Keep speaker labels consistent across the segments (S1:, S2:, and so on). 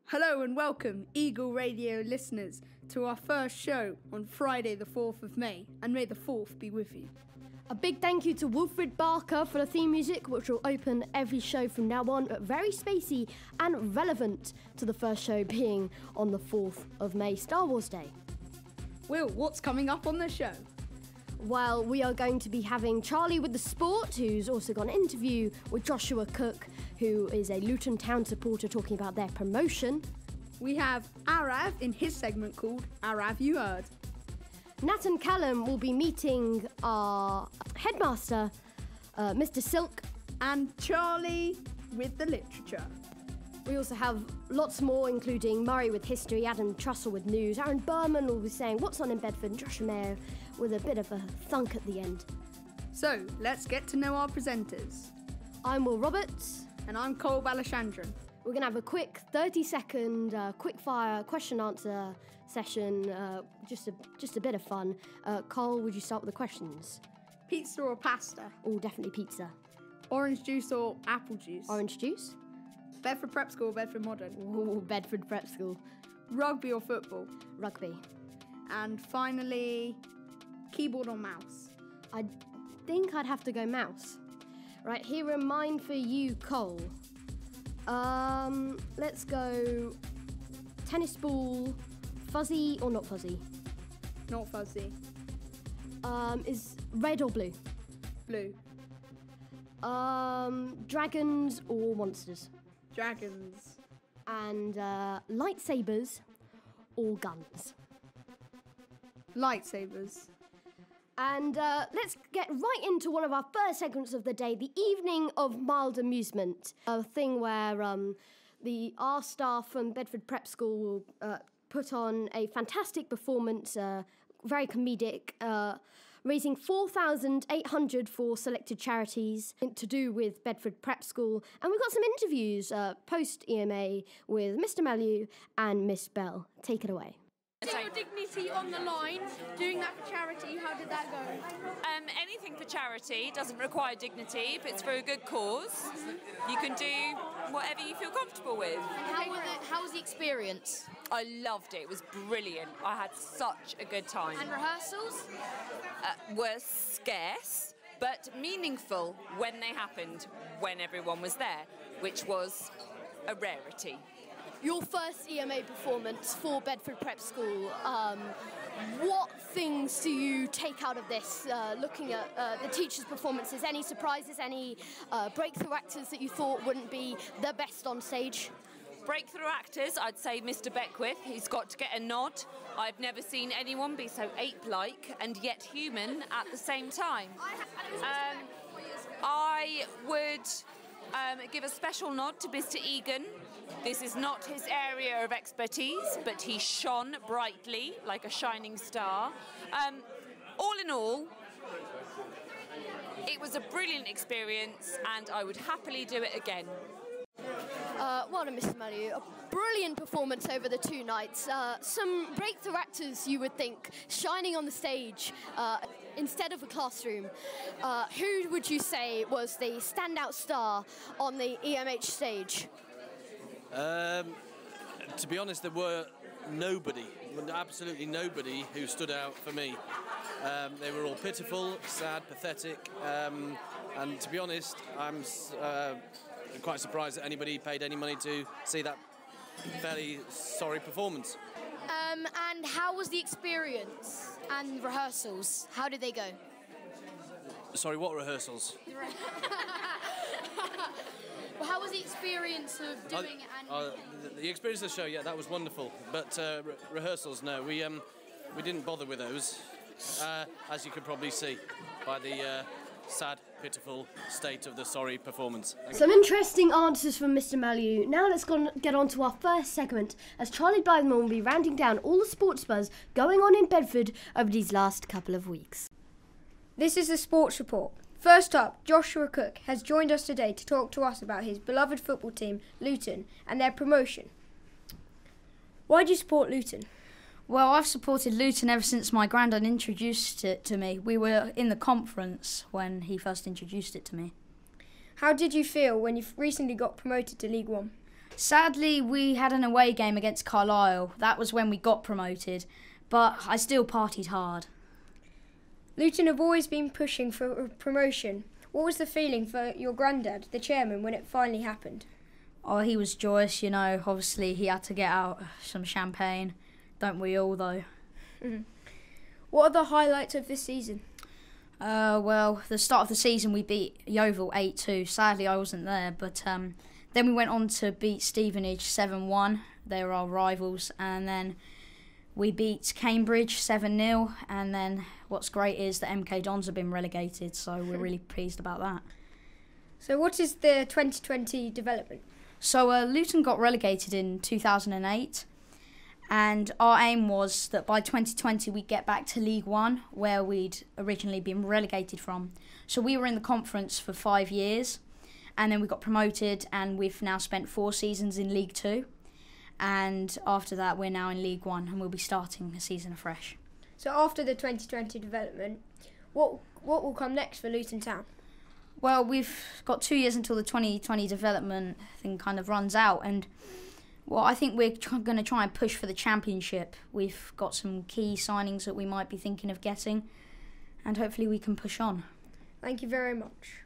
S1: Hello and welcome, Eagle Radio listeners, to our first show on Friday the 4th of May, and may the 4th be with you.
S2: A big thank you to Wilfred Barker for the theme music, which will open every show from now on, very spacey and relevant to the first show being on the 4th of May, Star Wars Day.
S1: Will, what's coming up on the show?
S2: Well, we are going to be having Charlie with the Sport, who's also got an interview with Joshua Cook, who is a Luton Town supporter, talking about their promotion.
S1: We have Arav in his segment called Arav You Heard.
S2: Nat and Callum will be meeting our headmaster, Mr. Silk.
S1: And Charlie with the literature.
S2: We also have lots more, including Murray with history, Adam Trussell with news, Aaron Berman will be saying what's on in Bedford, and Josh Romeo with a bit of a thunk at the end.
S1: So, let's get to know our presenters.
S2: I'm Will Roberts.
S1: And I'm Cole Balachandran.
S2: We're going to have a quick 30-second quick-fire question-answer session, just a bit of fun. Cole, would you start with the questions?
S1: Pizza or pasta?
S2: Oh, definitely pizza.
S1: Orange juice or apple juice?
S2: Orange juice.
S1: Bedford Prep School or Bedford Modern?
S2: Oh, Bedford Prep School.
S1: Rugby or football?
S2: Rugby.
S1: And finally, keyboard or mouse?
S2: I think I'd have to go mouse. Right, here are mine for you, Cole. Let's go tennis ball, fuzzy or not fuzzy?
S1: Not fuzzy.
S2: Is red or blue?
S1: Blue.
S2: Dragons or monsters?
S1: Dragons.
S2: And lightsabers or guns?
S1: Lightsabers.
S2: And let's get right into one of our first segments of the day, the evening of mild amusement. A thing where our staff from Bedford Prep School will put on a fantastic performance, very comedic, raising $4,800 for selected charities to do with Bedford Prep School. And we've got some interviews post-EMA with Mr. Malu and Miss Bell. Take it away.
S3: Your dignity on the line, doing that for charity, how did that go?
S4: Anything for charity doesn't require dignity. If it's for a good cause, you can do whatever you feel comfortable with.
S3: How was the experience?
S4: I loved it. It was brilliant. I had such a good time.
S3: And rehearsals?
S4: Were scarce, but meaningful when they happened, when everyone was there, which was a rarity.
S2: Your first EMA performance for Bedford Prep School, what things do you take out of this, looking at the teachers' performances? Any surprises, any breakthrough actors that you thought wouldn't be the best on stage?
S4: Breakthrough actors, I'd say Mr. Beckwith. He's got to get a nod. I've never seen anyone be so ape-like and yet human at the same time. I would give a special nod to Mr. Egan. This is not his area of expertise, but he shone brightly like a shining star. All in all, it was a brilliant experience and I would happily do it again.
S2: Well done, Mr. Malu. A brilliant performance over the 2 nights. Some breakthrough actors, you would think, shining on the stage instead of a classroom. Who would you say was the standout star on the EMH stage?
S5: To be honest, there were absolutely nobody who stood out for me. They were all pitiful, sad, pathetic, and to be honest, I'm quite surprised that anybody paid any money to see that fairly sorry performance.
S3: And how was the experience and rehearsals? How did they go?
S5: Sorry, what rehearsals?
S3: Well, how was the experience of doing it? And
S5: the experience of the show, yeah, that was wonderful. But rehearsals, no, we didn't bother with those, as you could probably see by the sad, pitiful state of the sorry performance.
S2: Some interesting answers from Mr. Malu. Now let's get on to our first segment, as Charlie Blythman will be rounding down all the sports buzz going on in Bedford over these last couple of weeks.
S1: This is the Sports Report. First up, Joshua Cook has joined us today to talk to us about his beloved football team, Luton, and their promotion. Why do you support Luton?
S6: Well, I've supported Luton ever since my granddad introduced it to me. We were in the conference when he first introduced it to me.
S1: How did you feel when you recently got promoted to League One?
S6: Sadly, we had an away game against Carlisle. That was when we got promoted, but I still partied hard.
S1: Luton have always been pushing for promotion. What was the feeling for your granddad, the chairman, when it finally happened?
S6: Oh, he was joyous, you know. Obviously, he had to get out some champagne. Don't we all, though?
S1: What are the highlights of this season?
S6: Well, the start of the season we beat Yeovil 8-2. Sadly, I wasn't there, but then we went on to beat Stevenage 7-1. They were our rivals, and then we beat Cambridge 7-0. And then what's great is that MK Dons have been relegated, so we're really pleased about that.
S1: So what is the 2020 development?
S6: So Luton got relegated in 2008. And our aim was that by 2020 we'd get back to League One, where we'd originally been relegated from. So we were in the conference for 5 years, and then we got promoted, and we've now spent 4 seasons in League Two. And after that, we're now in League One, and we'll be starting the season afresh.
S1: So after the 2020 development, what will come next for Luton Town?
S6: Well, we've got 2 years until the 2020 development thing kind of runs out, and well, I think we're going to try and push for the championship. We've got some key signings that we might be thinking of getting, and hopefully we can push on.
S1: Thank you very much.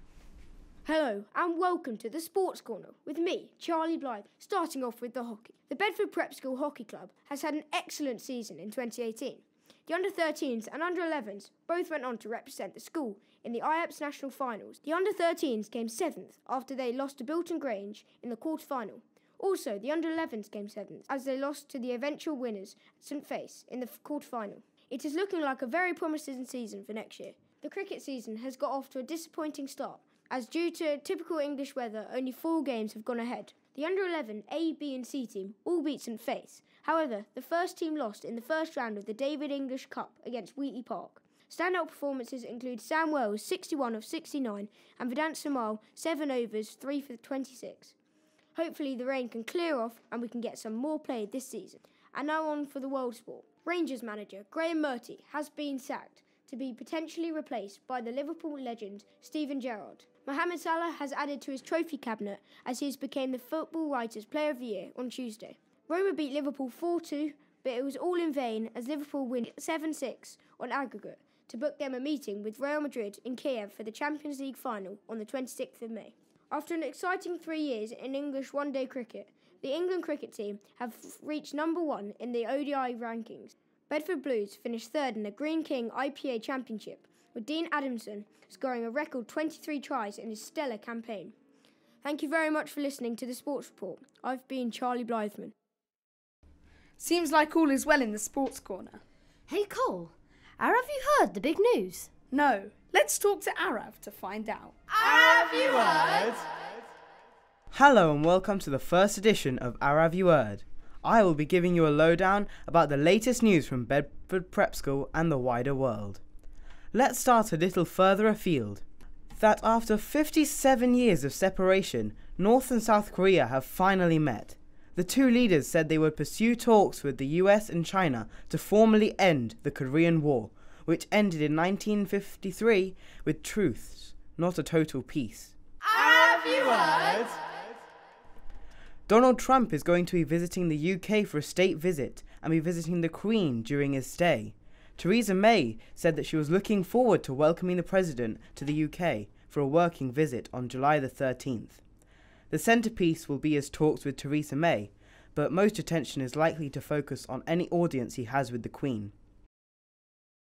S1: Hello and welcome to the Sports Corner with me, Charlie Blythe, starting off with the hockey. The Bedford Prep School Hockey Club has had an excellent season in 2018. The under-13s and under-11s both went on to represent the school in the IAPS National Finals. The under-13s came 7th after they lost to Bilton Grange in the quarter-final. Also, the under-11s came 7th as they lost to the eventual winners at St Faith's in the quarter-final. It is looking like a very promising season for next year. The cricket season has got off to a disappointing start, as due to typical English weather, only 4 games have gone ahead. The under-11 A, B and C team all beat St Faith's. However, the first team lost in the first round of the David English Cup against Wheatley Park. Standout performances include Sam Wells, 61 of 69, and Vedant Samal, 7 overs, 3 for 26. Hopefully the rain can clear off and we can get some more play this season. And now on for the world sport. Rangers manager Graham Murty has been sacked to be potentially replaced by the Liverpool legend Steven Gerrard. Mohamed Salah has added to his trophy cabinet as he has become the Football Writers' Player of the Year on Tuesday. Roma beat Liverpool 4-2, but it was all in vain as Liverpool win 7-6 on aggregate to book them a meeting with Real Madrid in Kiev for the Champions League final on the 26th of May. After an exciting 3 years in English one-day cricket, the England cricket team have reached number 1 in the ODI rankings. Bedford Blues finished 3rd in the Green King IPA Championship, with Dean Adamson scoring a record 23 tries in his stellar campaign. Thank you very much for listening to the Sports Report. I've been Charlie Blythman.
S7: Seems like all is well in the Sports Corner.
S2: Hey Cole, have you heard the big news?
S7: No, let's talk to Arav to find out.
S8: Have you heard? Hello and welcome to the first edition of Arav You Heard. I will be giving you a lowdown about the latest news from Bedford Prep School and the wider world. Let's start a little further afield. That after 57 years of separation, North and South Korea have finally met. The two leaders said they would pursue talks with the US and China to formally end the Korean War, which ended in 1953 with truce, not a total peace.
S3: Have you heard?
S8: Donald Trump is going to be visiting the UK for a state visit and be visiting the Queen during his stay. Theresa May said that she was looking forward to welcoming the President to the UK for a working visit on July the 13th. The centrepiece will be his talks with Theresa May, but most attention is likely to focus on any audience he has with the Queen.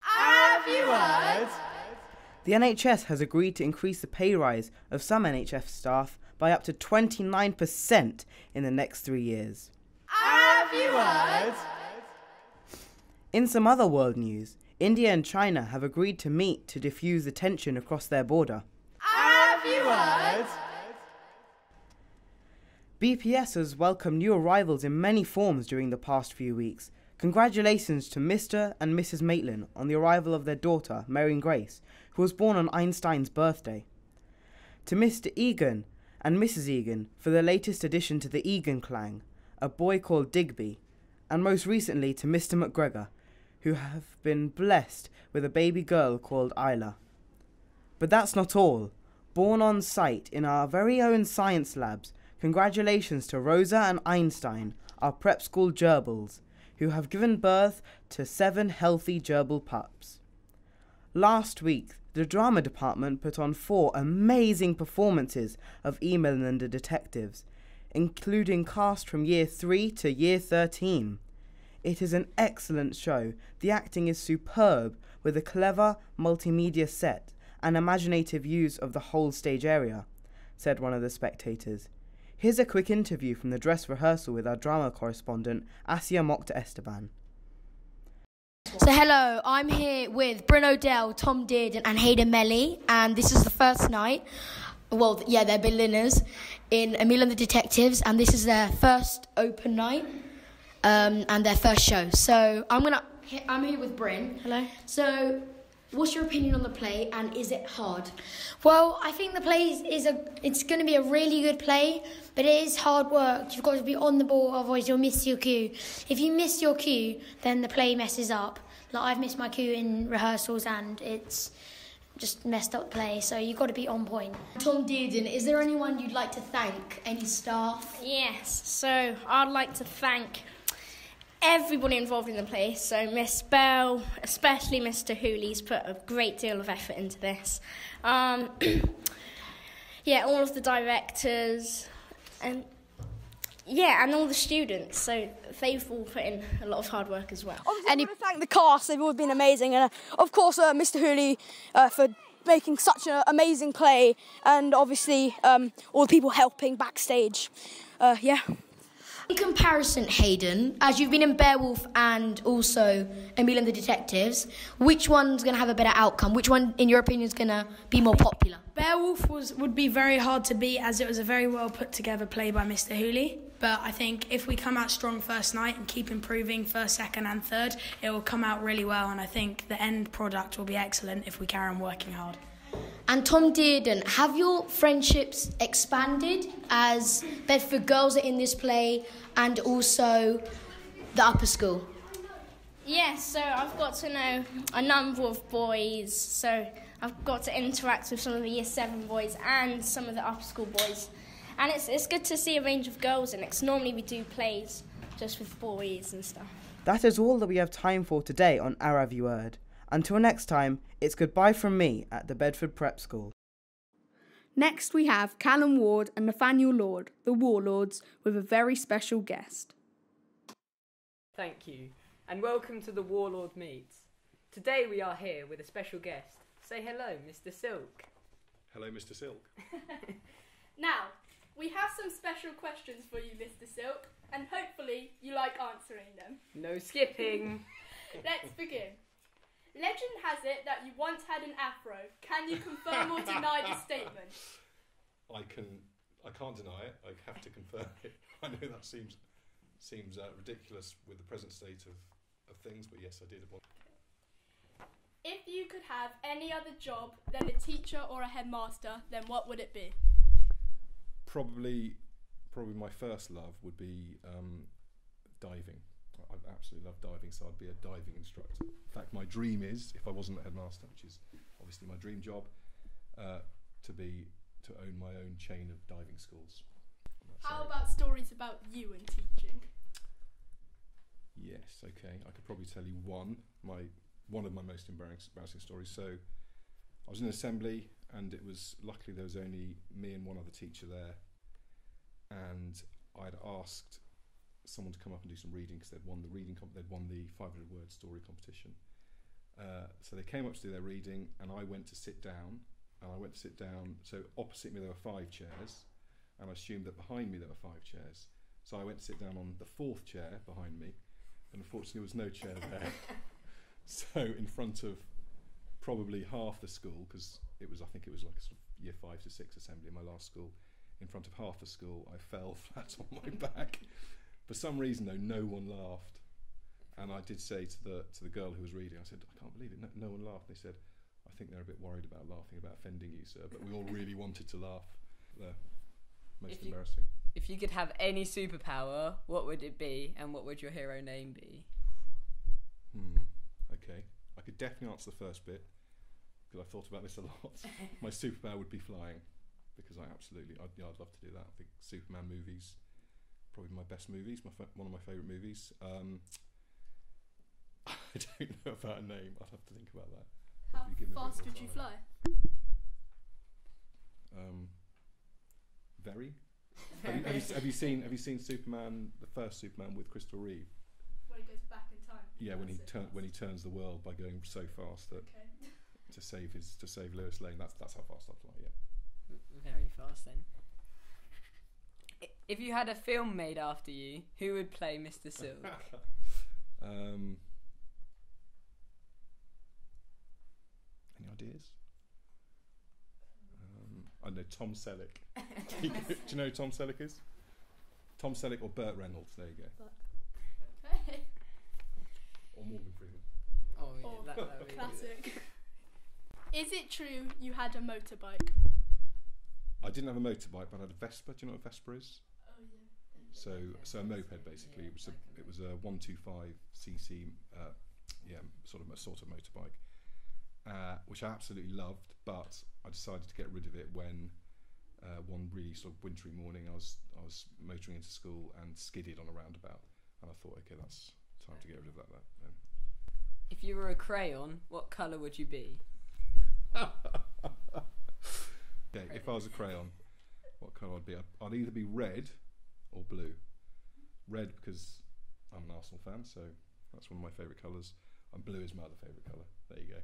S3: Have you heard?
S8: The NHS has agreed to increase the pay rise of some NHS staff by up to 29% in the next 3 years.
S3: Have you heard?
S8: In some other world news, India and China have agreed to meet to defuse the tension across their border.
S3: Have you heard?
S8: BPS has welcomed new arrivals in many forms during the past few weeks. Congratulations to Mr. and Mrs. Maitland on the arrival of their daughter, Marion Grace, who was born on Einstein's birthday. To Mr. Egan and Mrs. Egan for the latest addition to the Egan clan, a boy called Digby, and most recently to Mr. McGregor, who have been blessed with a baby girl called Isla. But that's not all. Born on site in our very own science labs, Congratulations to Rosa and Einstein, our prep school gerbils, who have given birth to 7 healthy gerbil pups. Last week, the drama department put on 4 amazing performances of Email and the Detectives, including cast from Year 3 to Year 13. It is an excellent show. The acting is superb, with a clever multimedia set and imaginative use of the whole stage area, said one of the spectators. Here's a quick interview from the dress rehearsal with our drama correspondent, Asia Mokhtar Esteban.
S9: So hello, I'm here with Bryn O'Dell, Tom Dearden and Hayden Melly, and this is the first night, well, yeah, they're Berliners, in Emil and the Detectives, and this is their first open night, and their first show. So I'm here with Bryn. Hello. So, what's your opinion on the play, and is it hard?
S10: Well, I think the play it's going to be a really good play, but it is hard work. You've got to be on the ball, otherwise you'll miss your cue. If you miss your cue, then the play messes up. Like, I've missed my cue in rehearsals and it's just messed up the play, so you've got to be on point.
S9: Tom Dearden, is there anyone you'd like to thank? Any staff?
S11: Yes, so I'd like to thank everybody involved in the play. So Miss Bell, especially Mr. Hooley's put a great deal of effort into this. Yeah, all of the directors and all the students. So they've all put in a lot of hard work as well.
S12: Obviously, I want to thank the cast. They've all been amazing, and of course Mr. Hooley for making such an amazing play, and obviously all the people helping backstage.
S9: In comparison, Hayden, as you've been in Beowulf and also Emil and the Detectives, which one's going to have a better outcome? Which one, in your opinion, is going to be more popular?
S13: Beowulf would be very hard to beat, as it was a very well put together play by Mr. Hooley. But I think if we come out strong first night and keep improving first, second and third, it will come out really well, and I think the end product will be excellent if we carry on working hard.
S9: And Tom Dearden, have your friendships expanded as Bedford girls are in this play and also the upper school?
S11: Yes, so I've got to know a number of boys, so I've got to interact with some of the Year 7 boys and some of the upper school boys. And it's good to see a range of girls in it, 'cause normally we do plays just with boys and stuff.
S8: That is all that we have time for today on Arav Kirtane. Until next time, it's goodbye from me at the Bedford Prep School.
S7: Next we have Callum Ward and Nathanael Lord, the Warlords, with a very special guest.
S14: Thank you, and welcome to the Warlord Meets. Today we are here with a special guest. Say hello, Mr. Silk.
S15: Hello, Mr. Silk.
S16: Now, we have some special questions for you, Mr. Silk, and hopefully you like answering them.
S14: No skipping.
S16: Let's begin. Legend has it that you once had an afro. Can you confirm or deny this statement?
S15: I can't deny it. I have to confirm it. I know that seems ridiculous with the present state of things, but yes, I did.
S16: If you could have any other job than a teacher or a headmaster, then what would it be?
S15: Probably my first love would be diving. I absolutely love diving, so I'd be a diving instructor. In fact, my dream is, if I wasn't a headmaster, which is obviously my dream job, to own my own chain of diving schools.
S16: How about stories about you and teaching?
S15: Yes, okay. I could probably tell you one of my most embarrassing stories. So I was in assembly, and it was luckily there was only me and one other teacher there, and I'd asked someone to come up and do some reading because they'd won the 500-word story competition. So they came up to do their reading, and I went to sit down. So opposite me there were 5 chairs, and I assumed that behind me there were 5 chairs. So I went to sit down on the 4th chair behind me, and unfortunately there was no chair there. So in front of probably half the school, because I think it was like a sort of Year 5 to 6 assembly in my last school, in front of half the school I fell flat on my back. For some reason, though, no one laughed, and I did say to the girl who was reading, I said, "I can't believe it, no one laughed." And they said, "I think they're a bit worried about laughing, about offending you, sir, but we all really wanted to laugh." Most embarrassing.
S14: If you could have any superpower, what would it be, and what would your hero name be?
S15: Okay, I could definitely answer the first bit, because I've thought about this a lot. My superpower would be flying. because I'd love to do that. I think Superman movies, probably my best movies, one of my favourite movies. I don't know about a name. I'd have to think about that.
S16: How fast would you fly?
S15: Very. Have you seen Superman, the first Superman with Crystal Reeve?
S16: When he goes back in time.
S15: Yeah, when he turns the world by going so fast that to save Lois Lane. That's how fast I fly. Yeah.
S14: Very fast then. If you had a film made after you, who would play Mr. Silk? Any ideas? I know Tom Selleck. Do you know who Tom Selleck is? Tom Selleck or Burt Reynolds. There you go.
S16: Okay.
S15: Or Morgan Freeman.
S14: Oh, yeah, that would be
S16: classic. Is it true you had a motorbike?
S15: I didn't have a motorbike, but I had a Vespa. Do you know what a Vespa is?
S16: Oh yeah.
S15: So a moped basically. It was a 125cc, sort of motorbike, which I absolutely loved. But I decided to get rid of it when one really sort of wintry morning I was motoring into school and skidded on a roundabout, and I thought, okay, that's time to get rid of that. Then.
S14: If you were a crayon, what colour would you be?
S15: Okay, if I was a crayon, what colour I'd be? I'd either be red or blue. Red because I'm an Arsenal fan, so that's one of my favourite colours. And blue is my other favourite colour. There you go.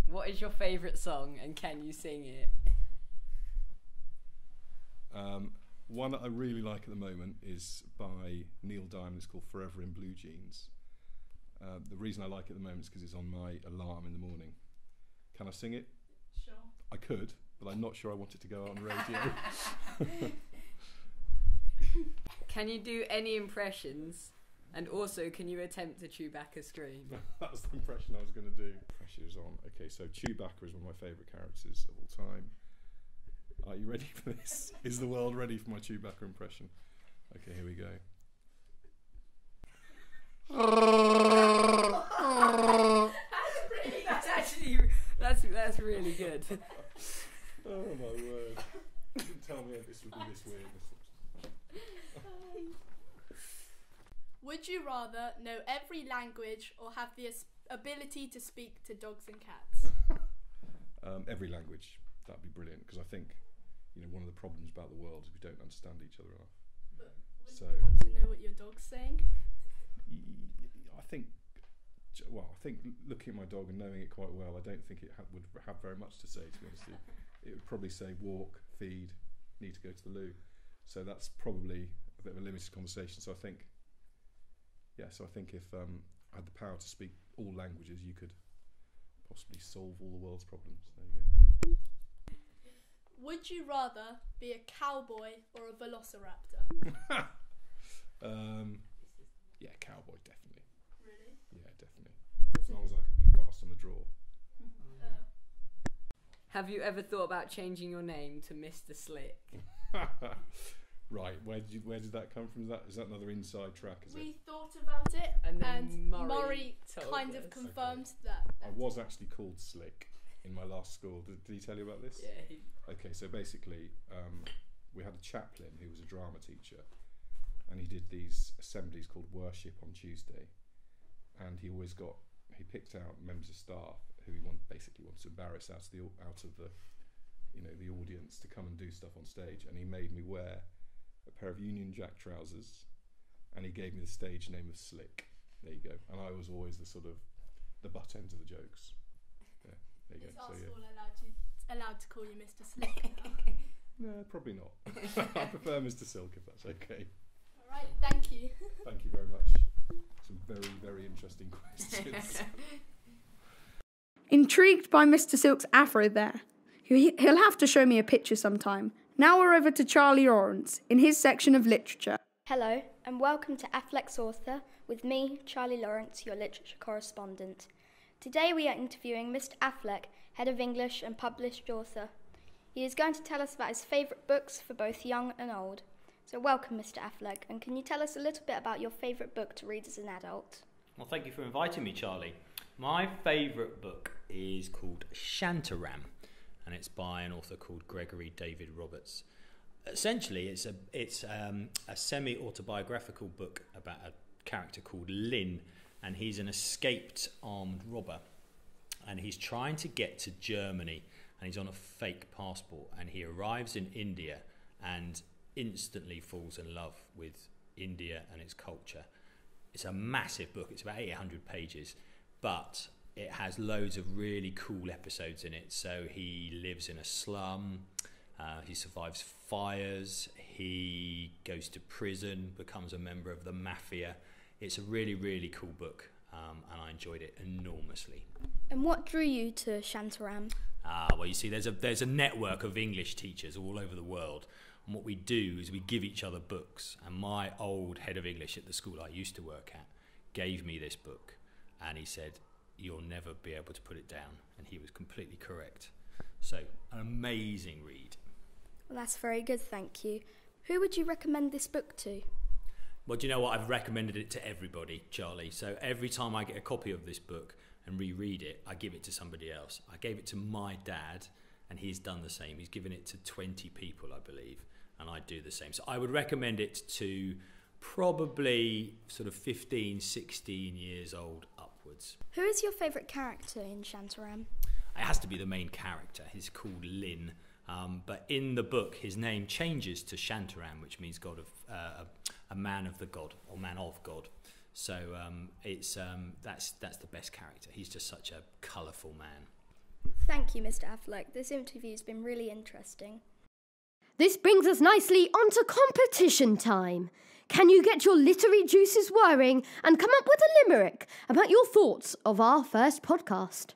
S14: What is your favourite song, and can you sing it?
S15: One that I really like at the moment is by Neil Diamond. It's called Forever in Blue Jeans. The reason I like it at the moment is because it's on my alarm in the morning. Can I sing it?
S16: Sure.
S15: I could, but I'm not sure I want it to go out on the radio.
S14: Can you do any impressions? And also, can you attempt a Chewbacca scream?
S15: That was the impression I was going to do. Pressure's on. Okay, so Chewbacca is one of my favourite characters of all time. Are you ready for this? Is the world ready for my Chewbacca impression? Okay, here we go.
S14: That's really good.
S15: Oh my word! You didn't tell me this would be this weird.
S16: Would you rather know every language or have the ability to speak to dogs and cats?
S15: Every language. That'd be brilliant, because I think, one of the problems about the world is we don't understand each other enough.
S16: But would you want to know what your dog's saying?
S15: I think looking at my dog and knowing it quite well, I don't think it would have very much to say, to be honest with you. It would probably say walk, feed, need to go to the loo. So that's probably a bit of a limited conversation. So I think if I had the power to speak all languages, you could possibly solve all the world's problems. There you go.
S16: Would you rather be a cowboy or a velociraptor?
S15: Yeah, cowboy, definitely.
S16: Really?
S15: Yeah, definitely. As long as I could be fast on the draw.
S14: Have you ever thought about changing your name to Mr. Slick?
S15: Right, where did that come from? Is that another inside track?
S16: We thought about it,
S14: and
S16: Murray kind of confirmed that.
S15: I was actually called Slick in my last school. Did he tell you about this?
S14: Yeah.
S15: Okay, so basically, we had a chaplain who was a drama teacher, and he did these assemblies called Worship on Tuesday, and he picked out members of staff who he wanted to embarrass out of the audience to come and do stuff on stage, and he made me wear a pair of Union Jack trousers, and he gave me the stage name of Slick. There you go. And I was always the butt end of the jokes. Yeah, there you
S16: Is
S15: go.
S16: our
S15: So,
S16: school allowed to call you Mr. Slick now?
S15: No, probably not. I prefer Mr. Silk, if that's okay.
S16: All right, thank you.
S15: Thank you very much. Some very, very interesting questions.
S7: Intrigued by Mr. Silk's afro there. He'll have to show me a picture sometime. Now we're over to Charlie Lawrence in his section of literature.
S17: Hello, and welcome to Affleck's Author with me, Charlie Lawrence, your literature correspondent. Today we are interviewing Mr. Affleck, Head of English and published author. He is going to tell us about his favourite books for both young and old. So welcome, Mr. Affleck, and can you tell us a little bit about your favourite book to read as an adult?
S18: Well, thank you for inviting me, Charlie. My favourite book is called Shantaram, and it's by an author called Gregory David Roberts. Essentially, it's a semi-autobiographical book about a character called Lynn, and he's an escaped armed robber, and he's trying to get to Germany, and he's on a fake passport, and he arrives in India and instantly falls in love with India and its culture. It's a massive book. It's about 800 pages, but it has loads of really cool episodes in it. So he lives in a slum, he survives fires, he goes to prison, becomes a member of the mafia. It's a really, really cool book, and I enjoyed it enormously.
S17: And what drew you to Shantaram?
S18: Well, you see, there's a network of English teachers all over the world, and what we do is we give each other books. And my old head of English at the school I used to work at gave me this book, and he said, "You'll never be able to put it down," and he was completely correct. So, an amazing read.
S17: Well, that's very good, thank you. Who would you recommend this book to?
S18: Well, do you know what? I've recommended it to everybody, Charlie. So every time I get a copy of this book and reread it, I give it to somebody else. I gave it to my dad, and he's done the same. He's given it to 20 people, I believe, and I do the same. So I would recommend it to probably sort of 15, 16 years old upwards.
S17: Who is your favourite character in Shantaram?
S18: It has to be the main character. He's called Lynn. But in the book, his name changes to Shantaram, which means God of a man of the God, or man of God. So that's the best character. He's just such a colourful man.
S17: Thank you, Mr. Affleck. This interview has been really interesting.
S2: This brings us nicely onto competition time. Can you get your literary juices whirring and come up with a limerick about your thoughts of our first podcast?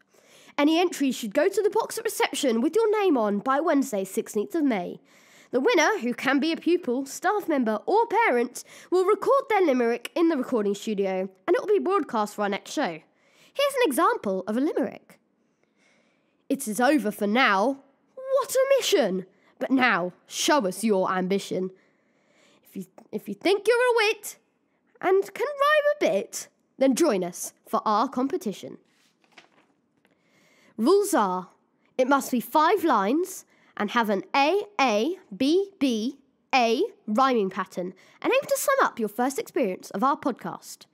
S2: Any entries should go to the box at reception with your name on by Wednesday, 16th of May. The winner, who can be a pupil, staff member or parent, will record their limerick in the recording studio and it will be broadcast for our next show. Here's an example of a limerick. It is over for now. What a mission! But now, show us your ambition. If you think you're a wit and can rhyme a bit, then join us for our competition. Rules are, it must be 5 lines and have an A, B, B, A rhyming pattern and aim to sum up your first experience of our podcast.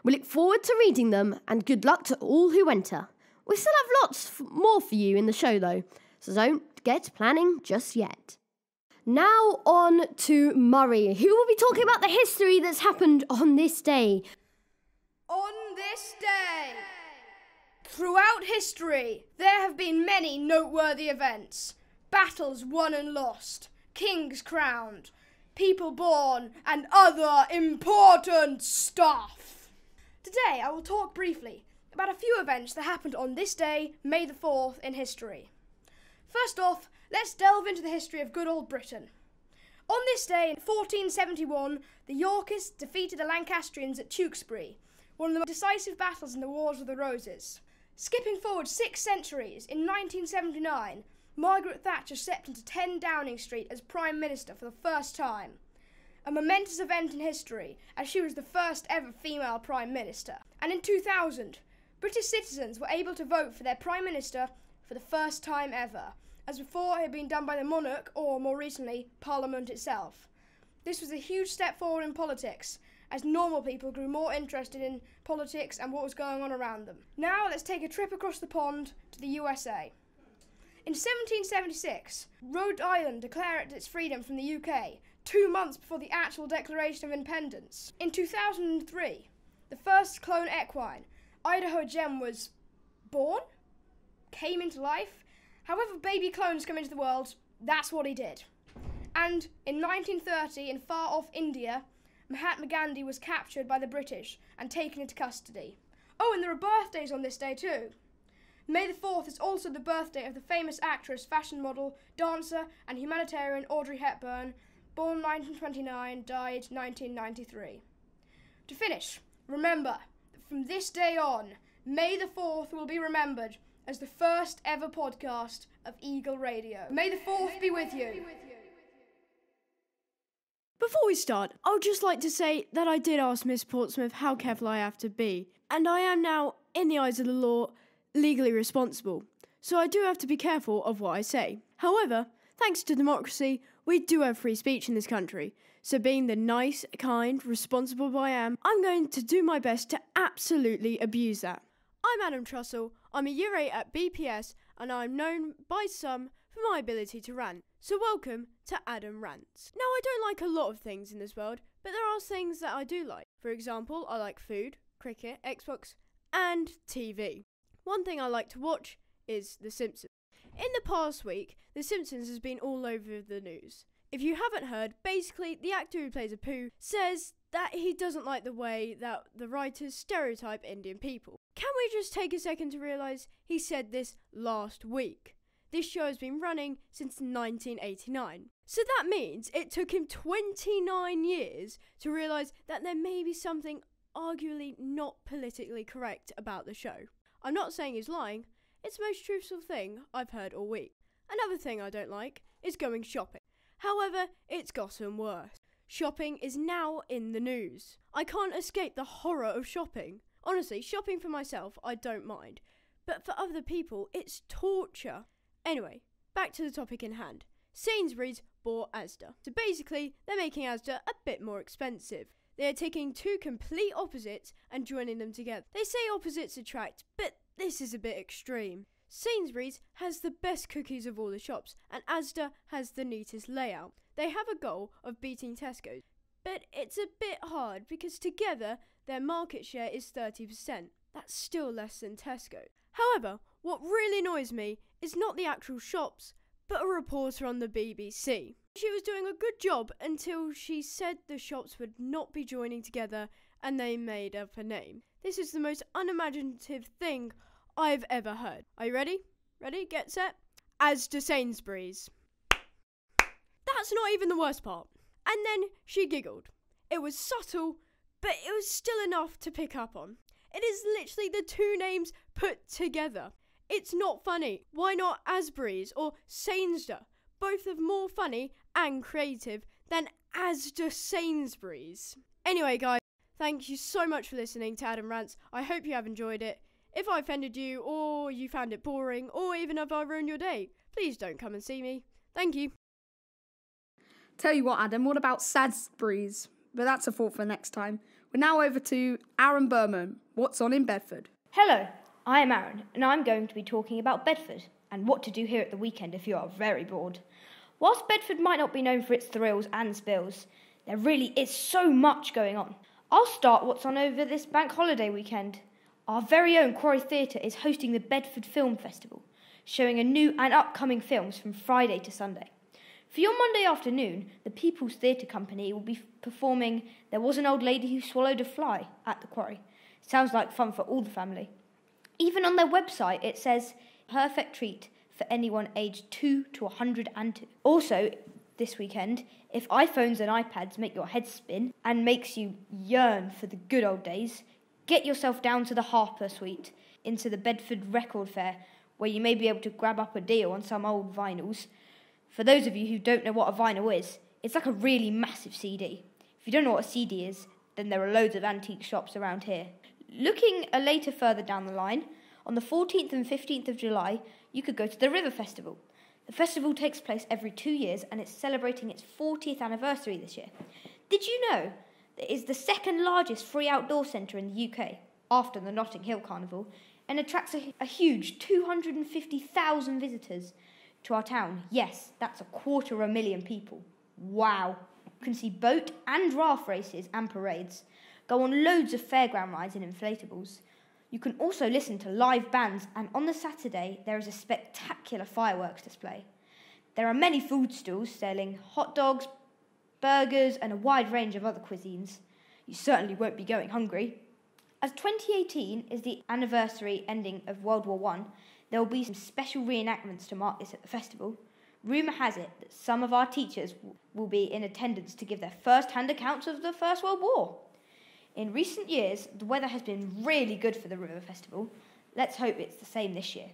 S2: We look forward to reading them and good luck to all who enter. We still have lots more for you in the show though, so don't get planning just yet. Now on to Murray, who will be talking about the history that's happened on this day.
S1: On this day, throughout history, there have been many noteworthy events. Battles won and lost, kings crowned, people born, and other important stuff. Today, I will talk briefly about a few events that happened on this day, May the 4th, in history. First off, let's delve into the history of good old Britain. On this day, in 1471, the Yorkists defeated the Lancastrians at Tewkesbury, one of the most decisive battles in the Wars of the Roses. Skipping forward 6 centuries, in 1979, Margaret Thatcher stepped into 10 Downing Street as Prime Minister for the first time. A momentous event in history, as she was the first ever female Prime Minister. And in 2000, British citizens were able to vote for their Prime Minister for the first time ever, as before it had been done by the monarch, or more recently, Parliament itself. This was a huge step forward in politics, as normal people grew more interested in politics and what was going on around them. Now let's take a trip across the pond to the USA. In 1776, Rhode Island declared its freedom from the UK, 2 months before the actual Declaration of Independence. In 2003, the first clone equine, Idaho Gem, was born, came into life. However baby clones come into the world, that's what he did. And in 1930, in far-off India, Mahatma Gandhi was captured by the British and taken into custody. Oh, and there are birthdays on this day too. May the 4th is also the birthday of the famous actress, fashion model, dancer and humanitarian Audrey Hepburn, born 1929, died 1993. To finish, remember that from this day on, May the 4th will be remembered as the first ever podcast of Eagle Radio. May the 4th be with you.
S19: Before we start, I would just like to say that I did ask Miss Portsmouth how careful I have to be, and I am now, in the eyes of the law, legally responsible. so I do have to be careful of what I say. However, thanks to democracy, we do have free speech in this country. So being the nice, kind, responsible boy I am, I'm going to do my best to absolutely abuse that. I'm Adam Trussell, I'm a Year 8 at BPS, and I'm known by some for my ability to rant. So welcome to Adam Rants. Now, I don't like a lot of things in this world, but there are things that I do like. For example, I like food, cricket, Xbox, and TV. One thing I like to watch is The Simpsons. In the past week, The Simpsons has been all over the news. If you haven't heard, basically the actor who plays Apu says that he doesn't like the way that the writers stereotype Indian people. Can we just take a second to realise he said this last week? This show has been running since 1989. So that means it took him 29 years to realise that there may be something arguably not politically correct about the show. I'm not saying he's lying, it's the most truthful thing I've heard all week. Another thing I don't like is going shopping. However, it's gotten worse. Shopping is now in the news. I can't escape the horror of shopping. Honestly, shopping for myself, I don't mind. But for other people, it's torture. Anyway, back to the topic in hand. Sainsbury's bought Asda. So basically, they're making Asda a bit more expensive. They are taking two complete opposites and joining them together. They say opposites attract, but this is a bit extreme. Sainsbury's has the best cookies of all the shops, and Asda has the neatest layout. They have a goal of beating Tesco's, but it's a bit hard because together their market share is 30%. That's still less than Tesco. However, what really annoys me is not the actual shops, but a reporter on the BBC. She was doing a good job until she said the shops would not be joining together and they made up a name. This is the most unimaginative thing I've ever heard. Are you ready? Ready? Get set? Asda Sainsbury's. That's not even the worst part. And then she giggled. It was subtle, but it was still enough to pick up on. It is literally the two names put together. It's not funny. Why not Asbury's or Sainsda? Both are more funny and creative than Asda Sainsbury's. Anyway, guys, thank you so much for listening to Adam Rants. I hope you have enjoyed it. If I offended you, or you found it boring, or even if I ruined your day, please don't come and see me. Thank you.
S7: Tell you what, Adam, what about Sainsbury's? But that's a thought for next time. We're now over to Aaron Berman. What's on in Bedford?
S20: Hello, I am Aaron, and I'm going to be talking about Bedford and what to do here at the weekend if you are very bored. Whilst Bedford might not be known for its thrills and spills, there really is so much going on. I'll start what's on over this bank holiday weekend. Our very own Quarry Theatre is hosting the Bedford Film Festival, showing a new and upcoming films from Friday to Sunday. For your Monday afternoon, the People's Theatre Company will be performing There Was an Old Lady Who Swallowed a Fly at the Quarry. Sounds like fun for all the family. Even on their website it says, perfect treat for anyone aged 2 to 102. Also, this weekend, if iPhones and iPads make your head spin and makes you yearn for the good old days, get yourself down to the Harper Suite into the Bedford Record Fair, where you may be able to grab up a deal on some old vinyls. For those of you who don't know what a vinyl is, it's like a really massive CD. If you don't know what a CD is, then there are loads of antique shops around here. Looking a later further down the line, on the 14th and 15th of July, you could go to the River Festival. The festival takes place every 2 years and it's celebrating its 40th anniversary this year. Did you know that it is the second largest free outdoor centre in the UK, after the Notting Hill Carnival, and attracts a huge 250,000 visitors to our town? Yes, that's 250,000 people. Wow. You can see boat and raft races and parades, go on loads of fairground rides and inflatables. You can also listen to live bands, and on the Saturday there is a spectacular fireworks display. There are many food stalls selling hot dogs, burgers and a wide range of other cuisines. You certainly won't be going hungry. As 2018 is the anniversary ending of World War I, there will be some special reenactments to mark this at the festival. Rumour has it that some of our teachers will be in attendance to give their first-hand accounts of the First World War. In recent years, the weather has been really good for the River Festival. Let's hope it's the same this year.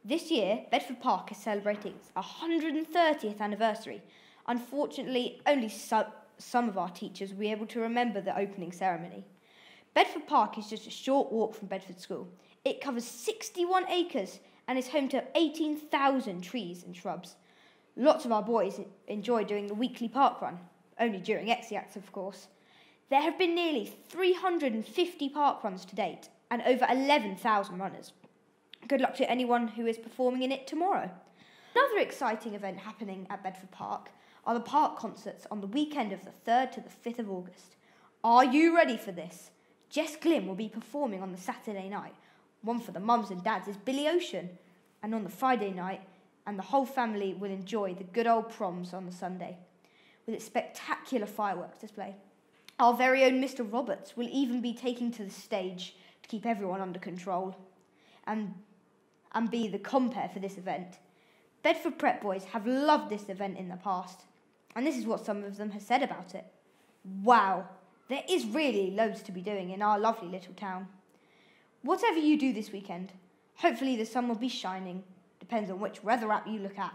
S20: This year, Bedford Park is celebrating its 130th anniversary. Unfortunately, only some of our teachers will be able to remember the opening ceremony. Bedford Park is just a short walk from Bedford School. It covers 61 acres and is home to 18,000 trees and shrubs. Lots of our boys enjoy doing the weekly park run, only during Exeacs, of course. There have been nearly 350 park runs to date, and over 11,000 runners. Good luck to anyone who is performing in it tomorrow. Another exciting event happening at Bedford Park are the park concerts on the weekend of the 3rd to the 5th of August. Are you ready for this? Jess Glynn will be performing on the Saturday night. One for the mums and dads is Billy Ocean. And on the Friday night, and the whole family will enjoy the good old proms on the Sunday, with its spectacular fireworks display. Our very own Mr. Roberts will even be taking to the stage to keep everyone under control and be the compere for this event. Bedford Prep boys have loved this event in the past, and this is what some of them have said about it. Wow, there is really loads to be doing in our lovely little town. Whatever you do this weekend, hopefully the sun will be shining, depends on which weather app you look at,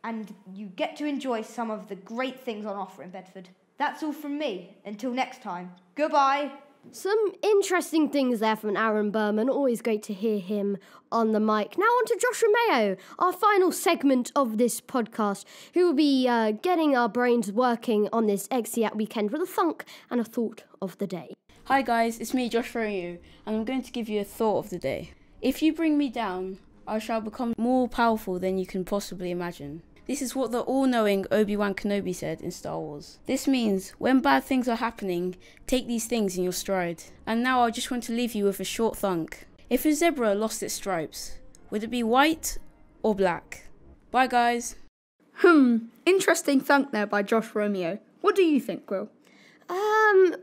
S20: and you get to enjoy some of the great things on offer in Bedford. That's all from me. Until next time, goodbye.
S2: Some interesting things there from Aaron Berman. Always great to hear him on the mic. Now on to Josh Romeo, our final segment of this podcast, who will be getting our brains working on this Exeac weekend with a thunk and a thought of the day.
S6: Hi guys, it's me, Josh Romeo, and I'm going to give you a thought of the day. If you bring me down, I shall become more powerful than you can possibly imagine. This is what the all-knowing Obi-Wan Kenobi said in Star Wars. This means, when bad things are happening, take these things in your stride. And now I just want to leave you with a short thunk. If a zebra lost its stripes, would it be white or black? Bye guys.
S7: Interesting thunk there by Josh Romeo. What do you think, Will?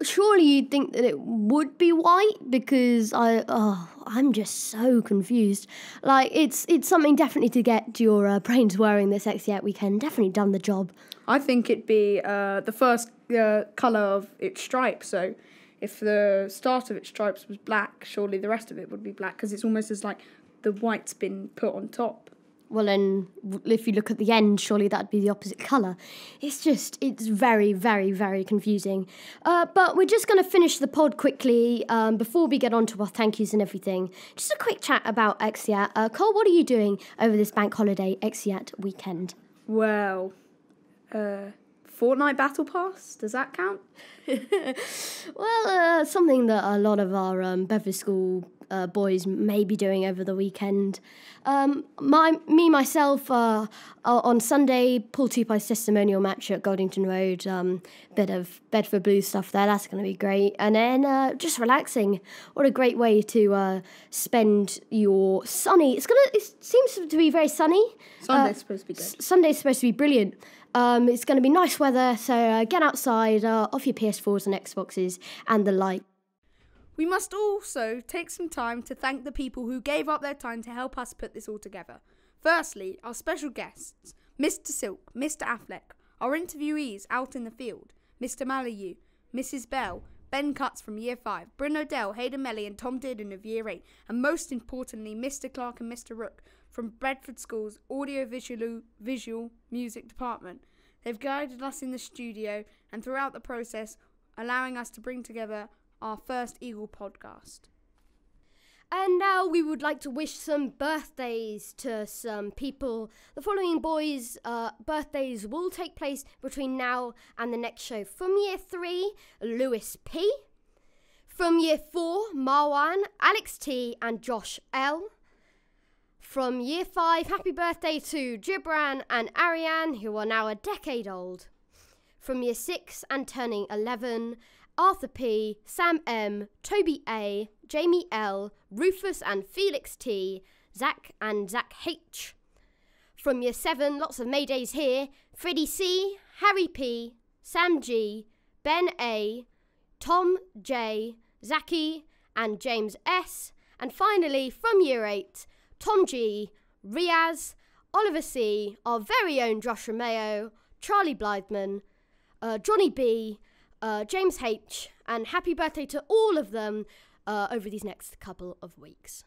S2: Surely you'd think that it would be white, because I'm just so confused. Like, it's something definitely to get your brains whirring this Exeac weekend. Definitely done the job.
S7: I think it'd be the first colour of its stripes. So if the start of its stripes was black, surely the rest of it would be black, because it's almost as like the white's been put on top.
S2: Well, then, if you look at the end, surely that'd be the opposite colour. It's very, very, very confusing. But we're just going to finish the pod quickly before we get on to our thank yous and everything. Just a quick chat about Exeac. Cole, what are you doing over this bank holiday Exeac weekend?
S7: Well, Fortnite Battle Pass, does that count?
S2: Well, something that a lot of our Bedford School boys may be doing over the weekend. Myself, on Sunday, Paul Tupai's testimonial match at Goldington Road, bit of Bedford Blues stuff there, that's going to be great. And then just relaxing. What a great way to spend your sunny... It seems to be very sunny.
S7: Sunday's supposed to be good.
S2: Sunday's supposed to be brilliant. It's going to be nice weather, so get outside, off your PS4s and Xboxes and the like.
S7: We must also take some time to thank the people who gave up their time to help us put this all together. Firstly, our special guests, Mr. Silk, Mr. Affleck, our interviewees out in the field, Mr. Malayu, Mrs. Bell, Ben Cutts from Year 5, Bryn O'Dell, Hayden Melly and Tom Dearden of Year 8, and most importantly, Mr. Clark and Mr. Rook from Bedford School's Audio-Visual Music Department. They've guided us in the studio and throughout the process, allowing us to bring together our first Eagle podcast.
S2: And now we would like to wish some birthdays to some people. The following boys' birthdays will take place between now and the next show. From Year 3, Lewis P. From Year 4, Marwan, Alex T and Josh L. From Year 5, happy birthday to Gibran and Ariane, who are now a decade old. From Year 6 and turning 11, Arthur P, Sam M, Toby A, Jamie L, Rufus and Felix T, Zach and Zach H. From Year 7, lots of Maydays here, Freddie C, Harry P, Sam G, Ben A, Tom J, Zachy and James S. And finally, from Year 8, Tom G, Riaz, Oliver C, our very own Josh Romeo, Charlie Blythman, Johnny B, James H, and happy birthday to all of them over these next couple of weeks.